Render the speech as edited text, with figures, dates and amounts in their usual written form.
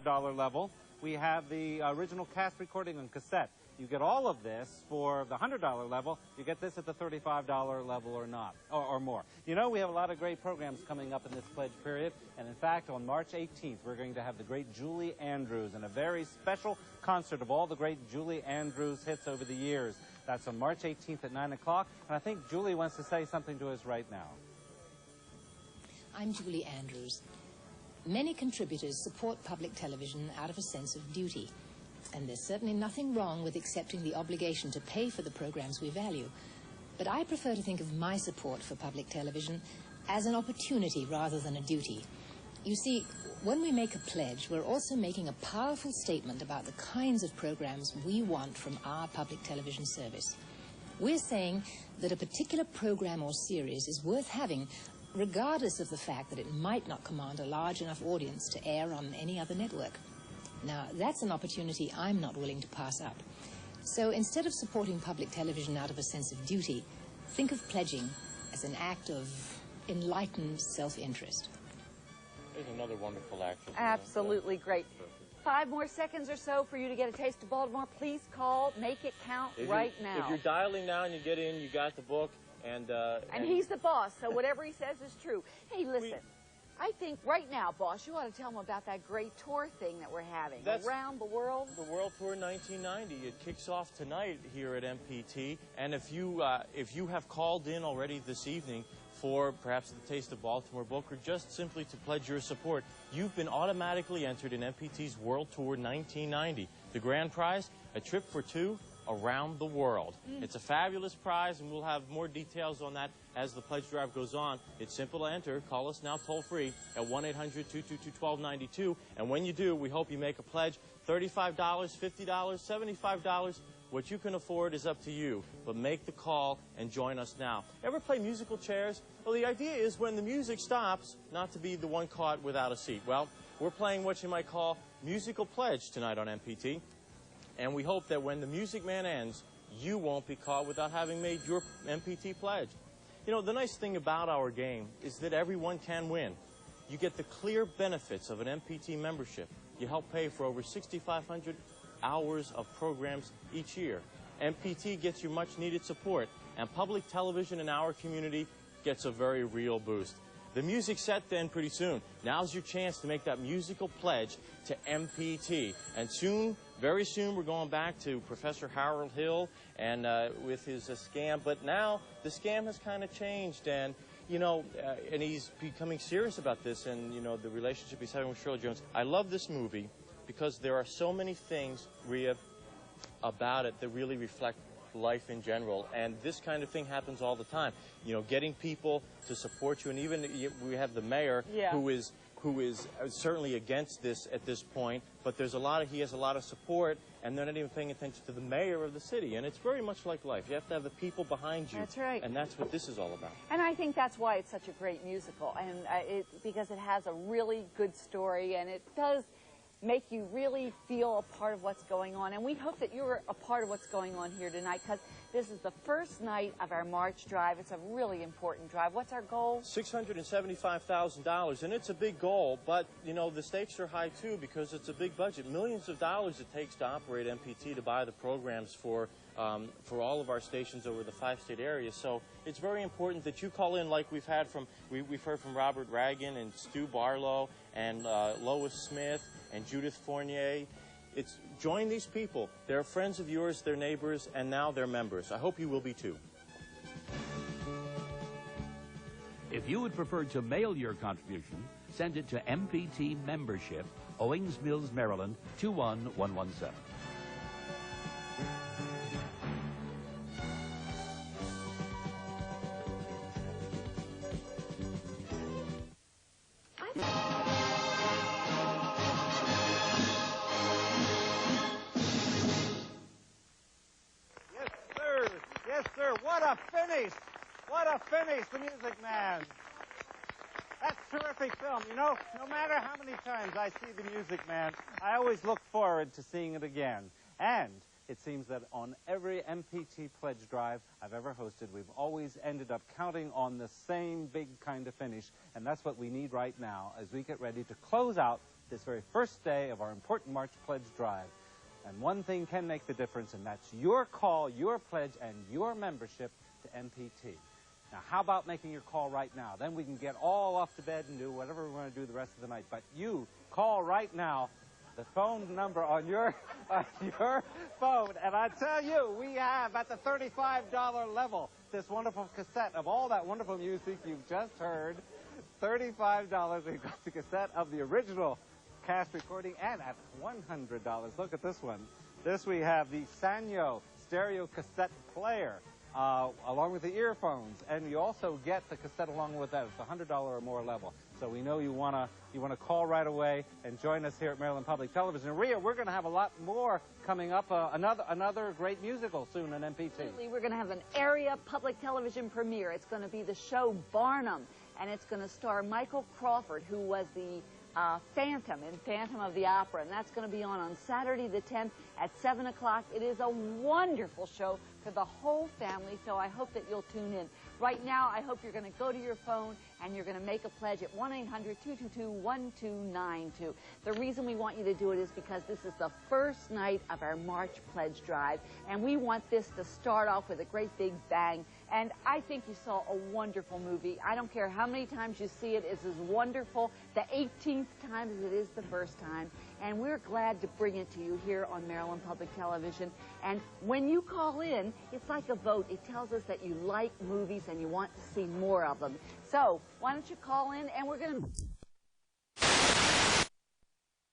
$5 level. We have the original cast recording on cassette. You get all of this for the $100 level. You get this at the $35 level or not, or more. You know, we have a lot of great programs coming up in this pledge period. And in fact, on March 18th, we're going to have the great Julie Andrews and a very special concert of all the great Julie Andrews hits over the years. That's on March 18th at 9 o'clock. And I think Julie wants to say something to us right now. I'm Julie Andrews. Many contributors support public television out of a sense of duty. And there's certainly nothing wrong with accepting the obligation to pay for the programs we value. But I prefer to think of my support for public television as an opportunity rather than a duty. You see, when we make a pledge, we're also making a powerful statement about the kinds of programs we want from our public television service. We're saying that a particular program or series is worth having regardless of the fact that it might not command a large enough audience to air on any other network. Now, that's an opportunity I'm not willing to pass up. So instead of supporting public television out of a sense of duty, think of pledging as an act of enlightened self-interest. There's another wonderful action. Absolutely great. 5 more seconds or so for you to get a taste of Baltimore. Please call, make it count right now. If you're dialing now and you get in, you got the book. And he's the boss, so whatever he says is true. Hey, listen. I think right now, boss, you ought to tell them about that great tour thing that we're having around the world. The World Tour 1990. It kicks off tonight here at MPT. And if you have called in already this evening for perhaps the Taste of Baltimore book or just simply to pledge your support, you've been automatically entered in MPT's World Tour 1990. The grand prize, a trip for 2 around the world. It's a fabulous prize, and we'll have more details on that as the pledge drive goes on. It's simple to enter. Call us now toll-free at 1-800-222-1292. And when you do, we hope you make a pledge. $35, $50, $75. What you can afford is up to you. But make the call and join us now. Ever play musical chairs? Well, the idea is when the music stops, not to be the one caught without a seat. Well, we're playing what you might call musical pledge tonight on MPT. And we hope that when the Music Man ends, you won't be caught without having made your MPT pledge. You know, the nice thing about our game is that everyone can win. You get the clear benefits of an MPT membership. You help pay for over 6,500 hours of programs each year. MPT gets you much needed support, and public television in our community gets a very real boost. The music's set then pretty soon. Now's your chance to make that musical pledge to MPT. And soon, very soon, we're going back to Professor Harold Hill and with his scam. But now the scam has kind of changed, and you know, and he's becoming serious about this. And you know, the relationship he's having with Shirley Jones. I love this movie because there are so many things, Rhea, about it that really reflect life in general, and this kind of thing happens all the time. You know, getting people to support you, and even we have the mayor who is certainly against this at this point, but he has a lot of support, and they're not even paying attention to the mayor of the city, and it's very much like life. You have to have the people behind you. That's right. And that's what this is all about. And I think that's why it's such a great musical, and because it has a really good story, and it does make you really feel a part of what's going on. And we hope that you're a part of what's going on here tonight, because this is the first night of our March drive. It's a really important drive. What's our goal? $675,000, and it's a big goal, but, you know, the stakes are high, too, because it's a big budget. Millions of dollars it takes to operate MPT, to buy the programs for all of our stations over the 5-state area. So it's very important that you call in, like we've heard from Robert Ragan and Stu Barlow and Lois Smith and Judith Fournier. Join these people. They're friends of yours, they're neighbors, and now they're members. I hope you will be too. If you would prefer to mail your contribution, send it to MPT Membership, Owings Mills, Maryland, 21117. What a finish! What a finish, The Music Man. That's terrific film. You know, no matter how many times I see The Music Man, I always look forward to seeing it again. And it seems that on every MPT pledge drive I've ever hosted, we've always ended up counting on the same big kind of finish. And that's what we need right now as we get ready to close out this very first day of our important March Pledge Drive. And one thing can make the difference, and that's your call, your pledge, and your membership to MPT. Now, how about making your call right now? Then we can get all off to bed and do whatever we want to do the rest of the night. But you call right now, the phone number on your phone. And I tell you, we have at the $35 level this wonderful cassette of all that wonderful music you've just heard. $35. We've got the cassette of the original cast recording, and at $100, look at this one. This we have the Sanyo stereo cassette player, along with the earphones, and you also get the cassette along with that. It's $100 or more level. So we know you wanna call right away and join us here at Maryland Public Television. And Rhea, we're going to have a lot more coming up. Another great musical soon on MPT. Absolutely, we're going to have an area public television premiere. It's going to be the show Barnum, and it's going to star Michael Crawford, who was the Phantom in Phantom of the Opera, and that's going to be on Saturday the 10th at 7 o'clock. It is a wonderful show for the whole family, so I hope that you'll tune in. Right now, I hope you're going to go to your phone and you're going to make a pledge at 1-800-222-1292. The reason we want you to do it is because this is the first night of our March Pledge Drive, and we want this to start off with a great big bang. And I think you saw a wonderful movie. I don't care how many times you see it, it's as wonderful the 18th time as it is the first time. And we're glad to bring it to you here on Maryland Public Television. And when you call in, it's like a vote. It tells us that you like movies and you want to see more of them. So why don't you call in, and we're going to